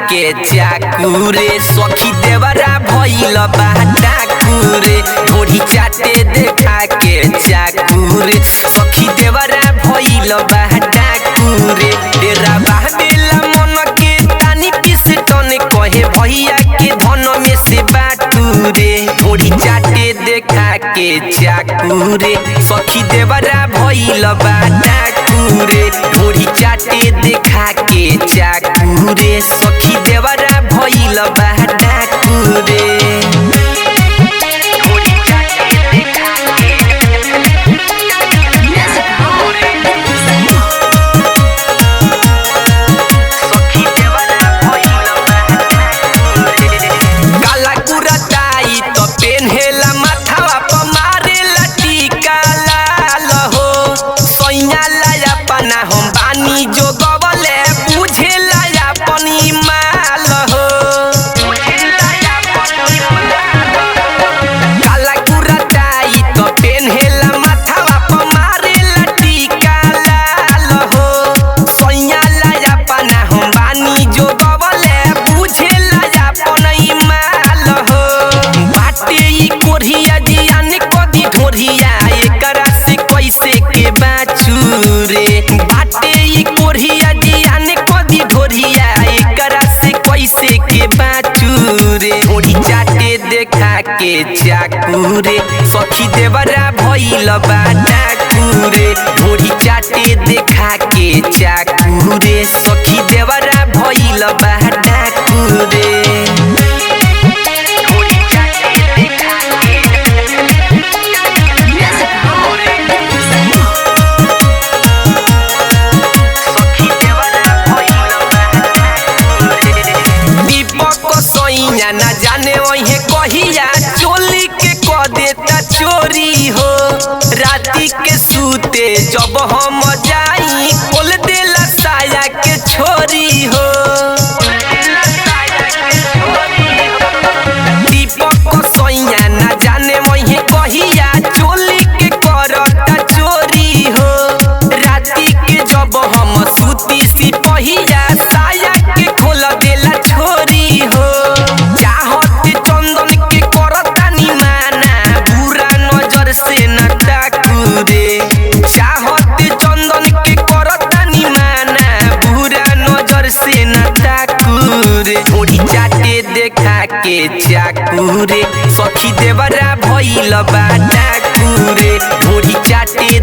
के चाकूरे सखी देवरा भइल बा डाकूरे ढोढ़ी चाटे देखा के चाकूरे सखी देवरा भइल बा डाकूरे डेरा बाहबेला मन के तानी पिसटन कहे भैया के धन में से बाटूरे ढोढ़ी चाटे देखा के चाकूरे सखी देवरा भइल बा डाकूरे ढोढ़ी चाटे देखा के चाकूरे सखी देवरा भइल बा डाकूरे हम बानी जो गवले बुझे लाया पनी माल हो काला कुरटाई तो पेन्हेला माथावा पर मारेला टीका लाल हो सैया लाया पना हम बानी जो गवले बुझे लाया पनी माल हो बाटे ई कोढ़िया जियान कदी ढोढ़िया एकरा से कैसे के बाचू रे बाटे ई कोढ़िया जियान कदी ढोढ़िया एकरा से कैसे के बाचू रे ढोढ़ी चाटे देखा के चाकूरे सखी देवरा भइल बा डाकूरे ढोढ़ी चाटे देखा के चाकूरे सखी देवरा भइल बा डाकूरे ना जाने वही कहिया चोली के क देता चोरी हो राती के सूते जब हम जाई खोल देला साया के छोरी हो दीपक सैया ना जाने वही कहिया चोली के करता चोरी हो राती के जब हम सूती सिपहिया साया के खोल देला छोरी हो ढोढ़ी चाटे देखा के चाकूरे सखी देवरा भइल बा डाकूरे ढोढ़ी चाटे